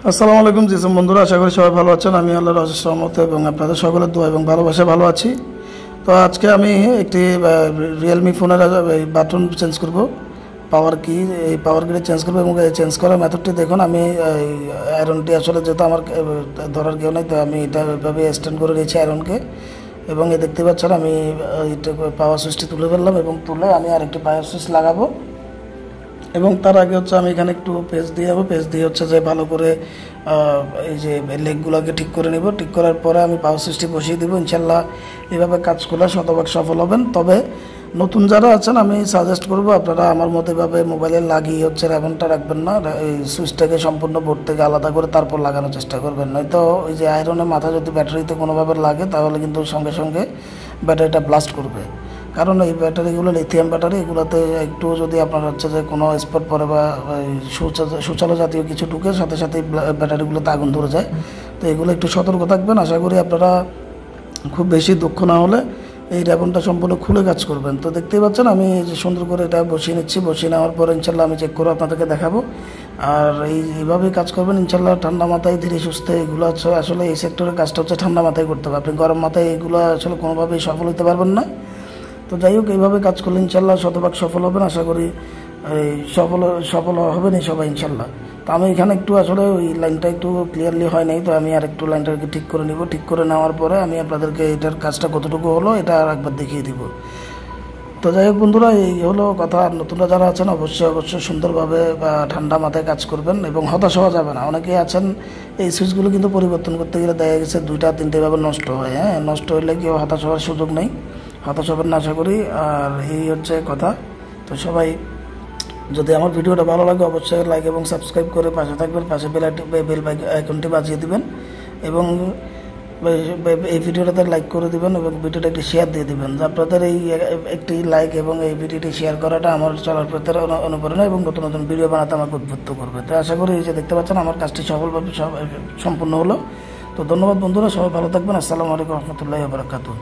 আসসালামু আলাইকুম জিসম বন্ধুরা, আশা করি সবাই ভালো আছেন। আমি আল্লাহর অশেষ রহমতে এবং আপনাদের সকলের দোয়া এবং ভালোবাসায় ভালো আছি। তো আজকে আমি একটি রিয়েলমি ফোনের এই বাটন চেঞ্জ করব, পাওয়ার কি, এই পাওয়ার কিটা চেঞ্জ করবো এবং এই চেঞ্জ করার মেথডটি দেখুন। আমি এই আয়রনটি আসলে যেহেতু আমার ধরার কেউ নেই, তো আমি এটা এভাবে স্ট্যান্ড করে নিয়েছি আয়রনকে, এবং এই দেখতে পাচ্ছেন আমি এটা পাওয়ার সুইচটি তুলে ফেললাম এবং তুলে আমি আরেকটি পাওয়ার সুইচ লাগাবো। এবং তার আগে হচ্ছে আমি এখানে একটু পেস্ট দিয়ে যাবো। পেস্ট দিয়ে হচ্ছে যে ভালো করে এই যে লেগগুলোকে ঠিক করে নেব। ঠিক করার পরে আমি পাওয়ার সুইচটি বসিয়ে দেবো। ইনশাল্লাহ এভাবে কাজ করলে শতভাগ সফল হবেন। তবে নতুন যারা আছেন আমি সাজেস্ট করব আপনারা আমার মতো এভাবে মোবাইলে লাগিয়ে হচ্ছে র্যাবনটা রাখবেন না, এই সুইচটাকে সম্পূর্ণ বোর্ড থেকে আলাদা করে তারপর লাগানোর চেষ্টা করবেন। নয়তো ওই যে আয়রনের মাথা যদি ব্যাটারিতে কোনোভাবে লাগে তাহলে কিন্তু সঙ্গে সঙ্গে ব্যাটারিটা ব্লাস্ট করবে। কারণ এই ব্যাটারিগুলো লিথিয়াম ব্যাটারি, এগুলোতে একটু যদি আপনার হচ্ছে যে কোনো স্পট পরে বা শৌচালয় জাতীয় কিছু ঢুকে সাথে সাথে ব্যাটারিগুলোতে আগুন ধরে যায়। তো এগুলো একটু সতর্ক থাকবেন। আশা করি আপনারা খুব বেশি দক্ষ না হলে এই র্যাবনটা সম্পূর্ণ খুলে কাজ করবেন। তো দেখতেই পাচ্ছেন আমি যে সুন্দর করে এটা বসিয়ে নিচ্ছি। বসিয়ে নেওয়ার পর ইনশাল্লাহ আমি চেক করে আপনাদেরকে দেখাবো। আর এইভাবেই কাজ করবেন ইনশাল্লাহ, ঠান্ডা মাথায় ধীরে সুস্থে। এগুলো আসলে এই সেক্টরের কাজটা হচ্ছে ঠান্ডা মাথায় করতে হবে। আপনি গরম মাথায় এগুলো আসলে কোনোভাবেই সফল হতে পারবেন না। তো যাই হোক, এইভাবে কাজ করলে ইনশাল্লাহ শতভাগ সফল হবেন। আশা করি এই সফল হবেনই সবাই ইনশাল্লাহ। তো আমি এখানে একটু আসলে ওই লাইনটা একটু ক্লিয়ারলি হয় নাই, তো আমি আর একটু লাইনটাকে ঠিক করে নিব। ঠিক করে নেওয়ার পরে আমি আপনাদেরকে এটার কাজটা কতটুকু হলো এটা আর একবার দেখিয়ে দিব। তো যাই হোক বন্ধুরা, এই হলো কথা। নতুনরা যারা আছেন অবশ্যই সুন্দরভাবে বা ঠান্ডা মাথায় কাজ করবেন এবং হতাশ হওয়া যাবে না। অনেকেই আছেন এই সুইচগুলো কিন্তু পরিবর্তন করতে গেলে দেখা গেছে 2-3টেভাবে নষ্ট হয়। নষ্ট হলে কেউ হতাশ হওয়ার সুযোগ নেই, হতাশ হবেন না আশা করি। আর এই হচ্ছে কথা। তো সবাই যদি আমার ভিডিওটা ভালো লাগে অবশ্যই লাইক এবং সাবস্ক্রাইব করে পাশে থাকবেন, পাশে বেল আইকনটি বাজিয়ে দিবেন এবং এই ভিডিওটাতে লাইক করে দিবেন এবং ভিডিওটা একটি শেয়ার দিয়ে দিবেন। আপনাদের এই একটি লাইক এবং এই ভিডিওটি শেয়ার করাটা আমার চলার পথে অনুপ্রেরণা এবং নতুন নতুন ভিডিও বানাতে আমাকে উদ্বুদ্ধ করবে। তো আশা করি এই যে দেখতে পাচ্ছেন আমার কাজটি সফলভাবে সম্পূর্ণ হলো। তো ধন্যবাদ বন্ধুরা, সবাই ভালো থাকবেন। আসসালামু আলাইকুম রহমতুল্লাহি ওয়া বারাকাতুহু।